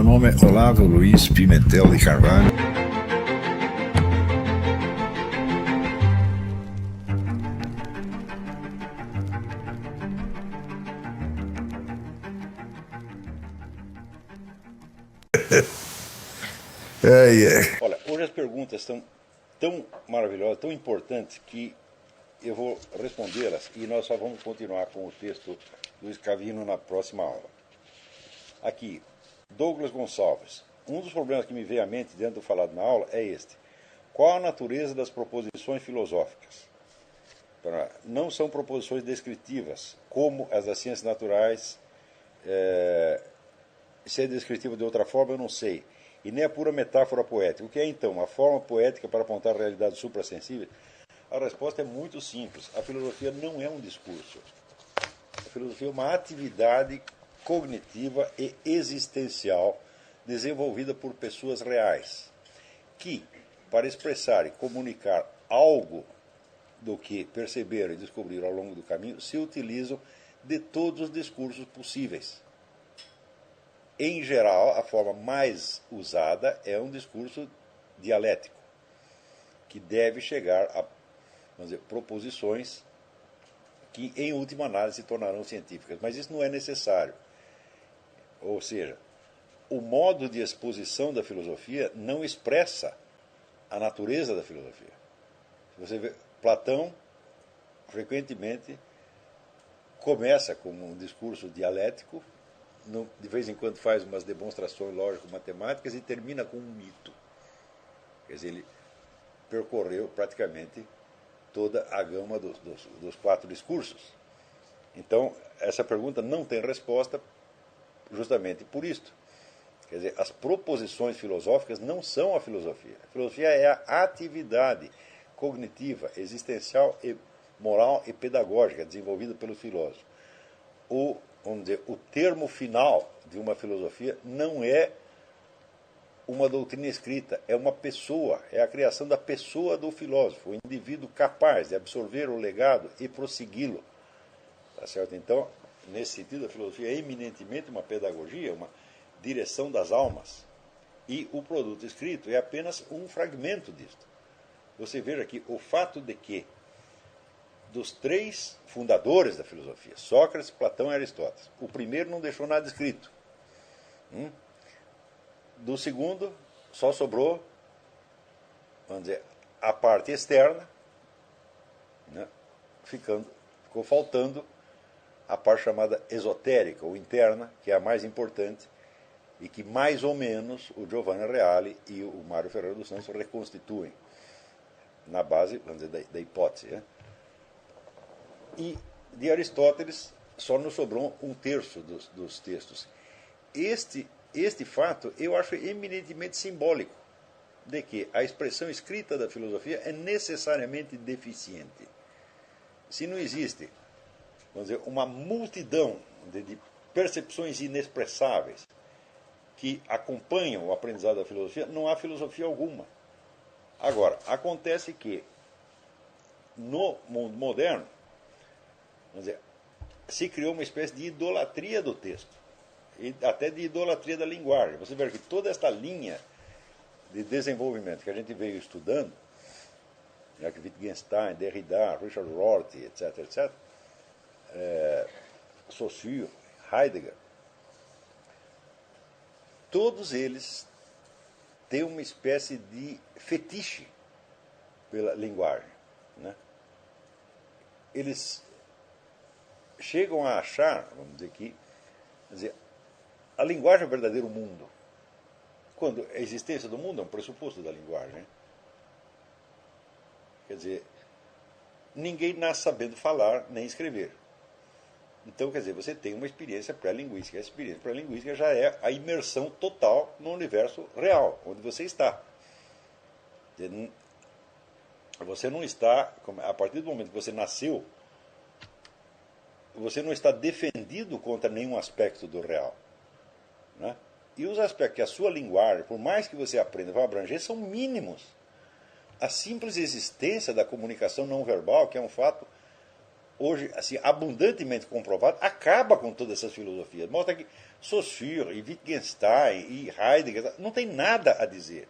Meu nome é Olavo Luiz Pimentel de Carvalho. Olha, hoje as perguntas estão tão maravilhosas, tão importantes, que eu vou respondê-las e nós só vamos continuar com o texto do Scavino na próxima aula. Aqui, Douglas Gonçalves. Um dos problemas que me veio à mente dentro do falado na aula é este. Qual a natureza das proposições filosóficas? Não são proposições descritivas, como as das ciências naturais. Se é descritivo de outra forma, eu não sei. E nem a pura metáfora poética. O que é, então, uma forma poética para apontar a realidade suprassensível? A resposta é muito simples. A filosofia não é um discurso. A filosofia é uma atividade cognitiva e existencial desenvolvida por pessoas reais, que, para expressar e comunicar algo do que perceberam e descobriram ao longo do caminho, se utilizam de todos os discursos possíveis. Em geral, a forma mais usada é um discurso dialético, que deve chegar a, vamos dizer, proposições que, em última análise, se tornarão científicas. Mas isso não é necessário. Ou seja, o modo de exposição da filosofia não expressa a natureza da filosofia. Se você vê, Platão, frequentemente, começa com um discurso dialético, de vez em quando faz umas demonstrações lógico-matemáticas e termina com um mito. Quer dizer, ele percorreu praticamente toda a gama dos 4 discursos. Então, essa pergunta não tem resposta justamente por isto. Quer dizer, as proposições filosóficas não são a filosofia. A filosofia é a atividade cognitiva, existencial, moral e pedagógica desenvolvida pelo filósofo. Vamos dizer, o termo final de uma filosofia não é uma doutrina escrita, é uma pessoa, é a criação da pessoa do filósofo, o indivíduo capaz de absorver o legado e prossegui-lo. Tá certo? Então, nesse sentido, a filosofia é eminentemente uma pedagogia, uma direção das almas. E o produto escrito é apenas um fragmento disto. Você veja que o fato de que dos 3 fundadores da filosofia, Sócrates, Platão e Aristóteles, o primeiro não deixou nada escrito. Do segundo, só sobrou, vamos dizer, a parte externa, né? Ficou faltando a parte chamada esotérica, ou interna, que é a mais importante, e que mais ou menos o Giovanni Reale e o Mário Ferreira dos Santos reconstituem, na base, vamos dizer, da hipótese, né? E de Aristóteles só nos sobrou 1/3 dos textos. Este fato eu acho eminentemente simbólico de que a expressão escrita da filosofia é necessariamente deficiente. Se não existe, vamos dizer, uma multidão de percepções inexpressáveis que acompanham o aprendizado da filosofia, não há filosofia alguma. Agora, acontece que no mundo moderno, vamos dizer, se criou uma espécie de idolatria do texto, e até de idolatria da linguagem. Você vê que toda esta linha de desenvolvimento que a gente veio estudando, Wittgenstein, Derrida, Richard Rorty, etc., Saussure, Heidegger, todos eles têm uma espécie de fetiche pela linguagem, né? Eles chegam a achar, vamos dizer aqui, a linguagem é o verdadeiro mundo, quando a existência do mundo é um pressuposto da linguagem, né? Quer dizer, ninguém nasce sabendo falar nem escrever. Então, quer dizer, você tem uma experiência pré-linguística. A experiência pré-linguística já é a imersão total no universo real, onde você está. Você não está, a partir do momento que você nasceu, você não está defendido contra nenhum aspecto do real, né? E os aspectos que a sua linguagem, por mais que você aprenda, vai abranger, são mínimos. A simples existência da comunicação não verbal, que é um fato hoje, assim, abundantemente comprovado, acaba com todas essas filosofias. Mostra que Saussure, e Wittgenstein, e Heidegger, não tem nada a dizer.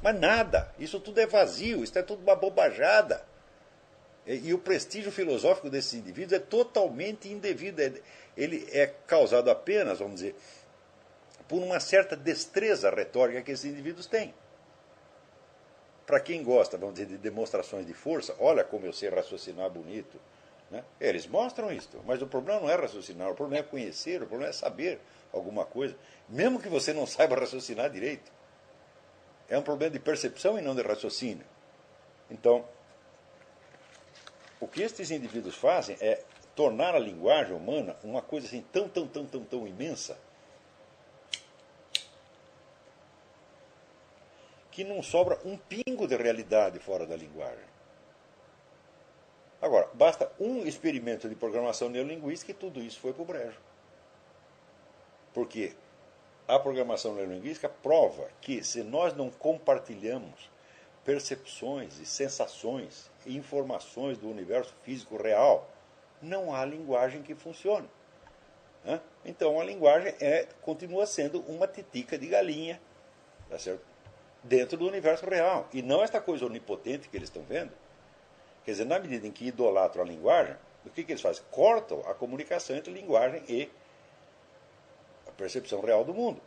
Mas nada. Isso tudo é vazio, isso é tudo uma bobajada. E o prestígio filosófico desses indivíduos é totalmente indevido. Ele é causado apenas, vamos dizer, por uma certa destreza retórica que esses indivíduos têm. Para quem gosta, vamos dizer, de demonstrações de força, olha como eu sei raciocinar bonito. Né? Eles mostram isso, mas o problema não é raciocinar, o problema é conhecer, o problema é saber alguma coisa, mesmo que você não saiba raciocinar direito. É um problema de percepção e não de raciocínio. Então, o que estes indivíduos fazem é tornar a linguagem humana uma coisa assim tão imensa que não sobra um pingo de realidade fora da linguagem. Agora, basta um experimento de programação neurolinguística e tudo isso foi para o brejo. Porque a programação neurolinguística prova que se nós não compartilhamos percepções e sensações e informações do universo físico real, não há linguagem que funcione. Então a linguagem continua sendo uma titica de galinha, tá certo? Dentro do universo real. E não esta coisa onipotente que eles estão vendo. Quer dizer, na medida em que idolatram a linguagem, o que eles fazem? Cortam a comunicação entre linguagem e a percepção real do mundo.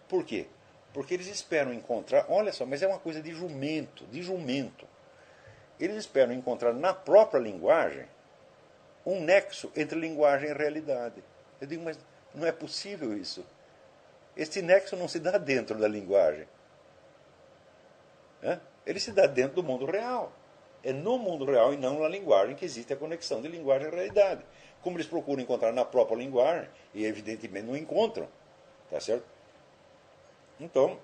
Por quê? Porque eles esperam encontrar, olha só, mas é uma coisa de jumento, de jumento. Eles esperam encontrar na própria linguagem um nexo entre linguagem e realidade. Eu digo, mas não é possível isso. Este nexo não se dá dentro da linguagem. Ele se dá dentro do mundo real. É no mundo real e não na linguagem que existe a conexão de linguagem e realidade. Como eles procuram encontrar na própria linguagem, e evidentemente não encontram. Tá certo? Então,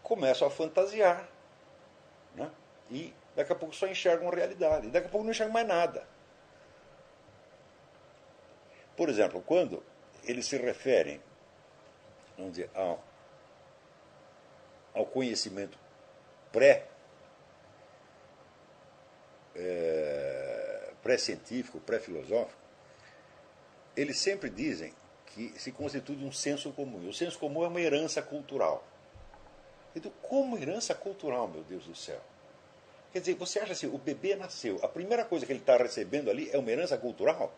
começam a fantasiar. Né? E daqui a pouco só enxergam a realidade. E daqui a pouco não enxergam mais nada. Por exemplo, quando eles se referem, vamos dizer, ao conhecimento pré-científico, pré-filosófico, eles sempre dizem que se constitui de um senso comum. E o senso comum é uma herança cultural. Então, como herança cultural, meu Deus do céu? Quer dizer, você acha assim, o bebê nasceu, a primeira coisa que ele está recebendo ali é uma herança cultural?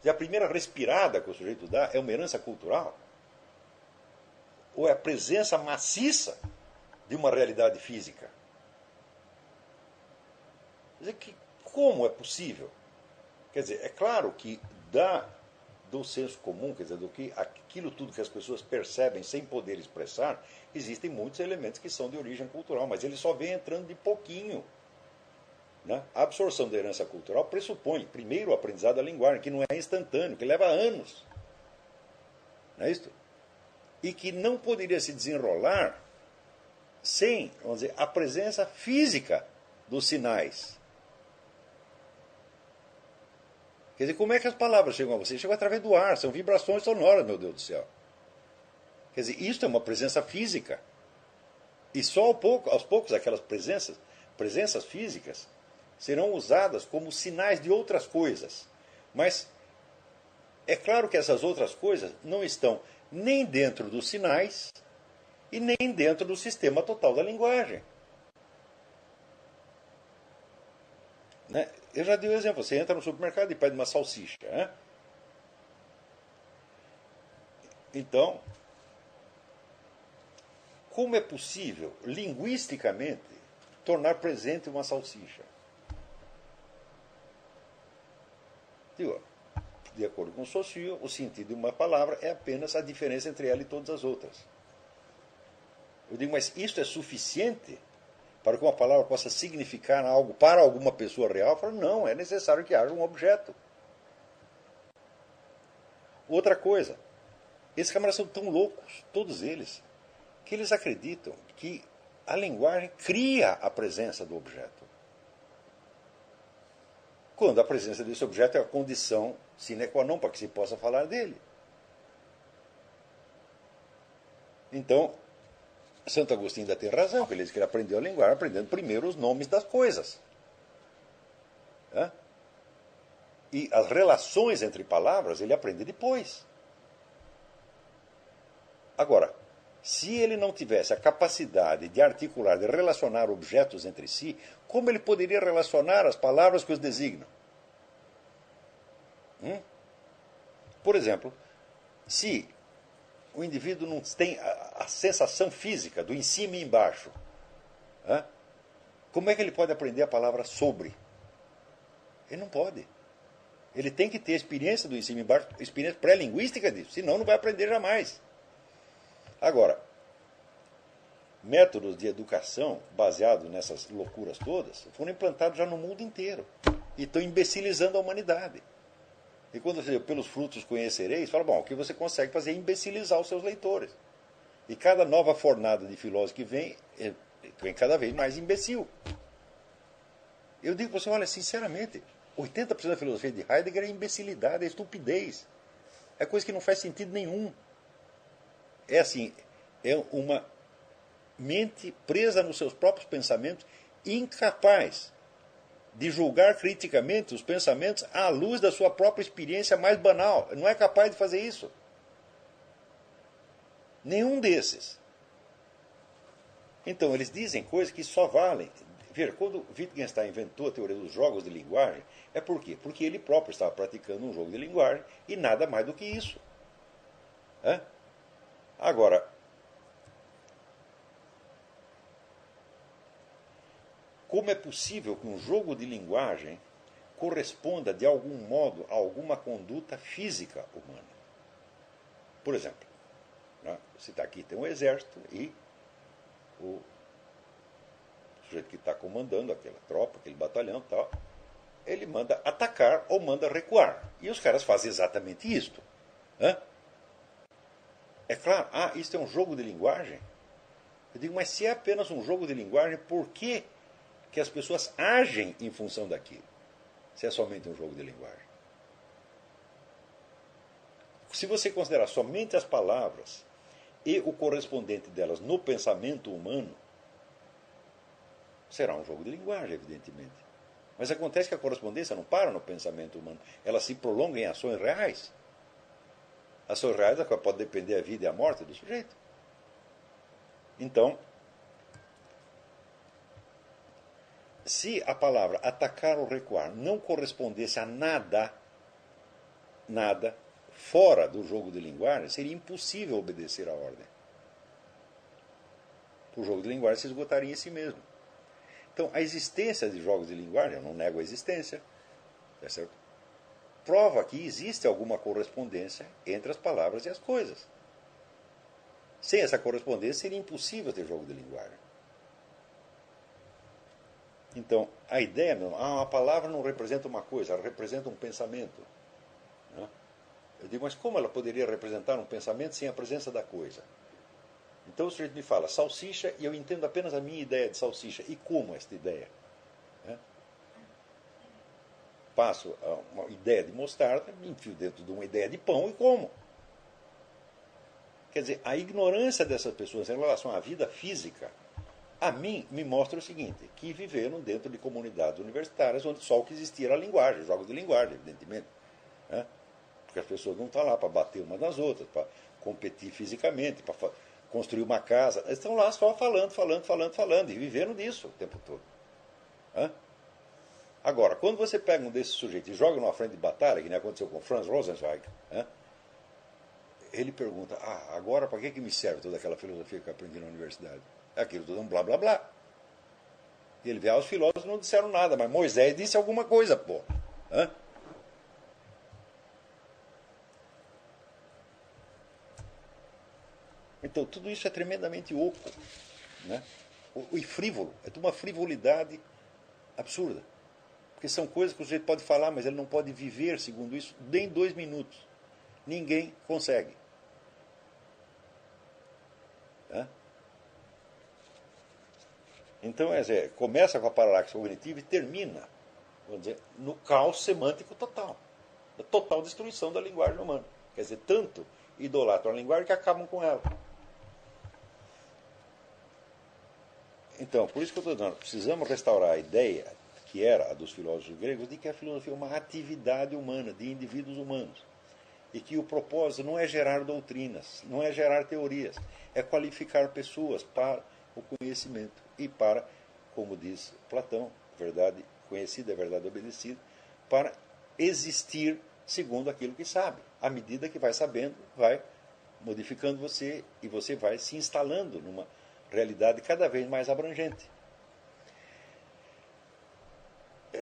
A primeira respirada que o sujeito dá é uma herança cultural? Ou é a presença maciça de uma realidade física? Quer dizer, como é possível? Quer dizer, é claro que do senso comum, quer dizer, do que aquilo tudo que as pessoas percebem sem poder expressar, existem muitos elementos que são de origem cultural, mas ele só vem entrando de pouquinho. Né? A absorção da herança cultural pressupõe, primeiro, o aprendizado da linguagem, que não é instantâneo, que leva anos. Não é isso? E que não poderia se desenrolar sem, vamos dizer, a presença física dos sinais. Quer dizer, como é que as palavras chegam a você? Chegam através do ar, são vibrações sonoras, meu Deus do céu. Quer dizer, isto é uma presença física. E só aos poucos aquelas presenças físicas, serão usadas como sinais de outras coisas. Mas é claro que essas outras coisas não estão nem dentro dos sinais e nem dentro do sistema total da linguagem. Né? Eu já dei um exemplo. Você entra no supermercado e pede uma salsicha. Né? Então, como é possível, linguisticamente, tornar presente uma salsicha? Digo, de acordo com Saussure, o sentido de uma palavra é apenas a diferença entre ela e todas as outras. Eu digo, mas isso é suficiente para que uma palavra possa significar algo para alguma pessoa real? Eu falo, não, é necessário que haja um objeto. Outra coisa, esses camaradas são tão loucos, todos eles, que eles acreditam que a linguagem cria a presença do objeto. Quando a presença desse objeto é a condição sine qua non para que se possa falar dele. Então, Santo Agostinho ainda tem razão, ele diz que ele aprendeu a linguagem aprendendo primeiro os nomes das coisas. Né? E as relações entre palavras ele aprende depois. Agora, se ele não tivesse a capacidade de articular, de relacionar objetos entre si, como ele poderia relacionar as palavras que os designam? Por exemplo, se o indivíduo não tem a sensação física do em cima e embaixo, como é que ele pode aprender a palavra sobre? Ele não pode. Ele tem que ter experiência do em cima e embaixo, experiência pré-linguística disso, senão não vai aprender jamais. Agora, métodos de educação baseados nessas loucuras todas foram implantados já no mundo inteiro e estão imbecilizando a humanidade. E quando você diz, pelos frutos conhecereis, fala, bom, o que você consegue fazer é imbecilizar os seus leitores. E cada nova fornada de filósofo que vem cada vez mais imbecil. Eu digo para você, olha, sinceramente, 80% da filosofia de Heidegger é imbecilidade, é estupidez. É coisa que não faz sentido nenhum. É assim, é uma mente presa nos seus próprios pensamentos, incapaz de julgar criticamente os pensamentos à luz da sua própria experiência mais banal. Não é capaz de fazer isso. Nenhum desses. Então, eles dizem coisas que só valem. Veja, quando Wittgenstein inventou a teoria dos jogos de linguagem, é por quê? Porque ele próprio estava praticando um jogo de linguagem e nada mais do que isso. Agora, como é possível que um jogo de linguagem corresponda de algum modo a alguma conduta física humana? Por exemplo, você está aqui, tem um exército e o sujeito que está comandando aquela tropa, aquele batalhão e tal, ele manda atacar ou manda recuar. E os caras fazem exatamente isto. É claro, isso é um jogo de linguagem? Eu digo, mas se é apenas um jogo de linguagem, por que as pessoas agem em função daquilo? Se é somente um jogo de linguagem. Se você considerar somente as palavras e o correspondente delas no pensamento humano, será um jogo de linguagem, evidentemente. Mas acontece que a correspondência não para no pensamento humano. Ela se prolonga em ações reais. Ações reais da qual pode depender a vida e a morte do sujeito. Então, se a palavra atacar ou recuar não correspondesse a nada fora do jogo de linguagem, seria impossível obedecer à ordem. O jogo de linguagem se esgotaria em si mesmo. Então, a existência de jogos de linguagem, eu não nego a existência, é certo? Prova que existe alguma correspondência entre as palavras e as coisas. Sem essa correspondência, seria impossível ter jogo de linguagem. Então, a ideia mesmo, uma palavra não representa uma coisa, ela representa um pensamento. Eu digo, mas como ela poderia representar um pensamento sem a presença da coisa? Então o sujeito me fala salsicha e eu entendo apenas a minha ideia de salsicha. E como esta ideia? Passo uma ideia de mostarda, me enfio dentro de uma ideia de pão e como. Quer dizer, a ignorância dessas pessoas em relação à vida física, a mim me mostra o seguinte, que viveram dentro de comunidades universitárias onde só o que existia era a linguagem, jogos de linguagem, evidentemente. Porque as pessoas não estão lá para bater umas nas outras, para competir fisicamente, para construir uma casa. Eles estão lá só falando, e viveram disso o tempo todo. Agora, quando você pega um desses sujeitos e joga numa frente de batalha, que nem aconteceu com Franz Rosenzweig, ele pergunta, agora para que me serve toda aquela filosofia que eu aprendi na universidade? Aquilo tudo é um blá blá blá. E ele vê, os filósofos não disseram nada, mas Moisés disse alguma coisa, pô. Então, tudo isso é tremendamente oco, e frívolo. É de uma frivolidade absurda. Porque são coisas que o sujeito pode falar, mas ele não pode viver, segundo isso, nem 2 minutos. Ninguém consegue. Então, começa com a paralaxe cognitiva e termina, vamos dizer, no caos semântico total. A total destruição da linguagem humana. Quer dizer, tanto idolatram a linguagem que acabam com ela. Então, por isso que eu estou dizendo, precisamos restaurar a ideia que era a dos filósofos gregos, de que a filosofia é uma atividade humana, de indivíduos humanos. E que o propósito não é gerar doutrinas, não é gerar teorias, é qualificar pessoas para o conhecimento e para, como diz Platão, verdade conhecida é verdade obedecida, para existir segundo aquilo que sabe. À medida que vai sabendo, vai modificando você e você vai se instalando numa realidade cada vez mais abrangente.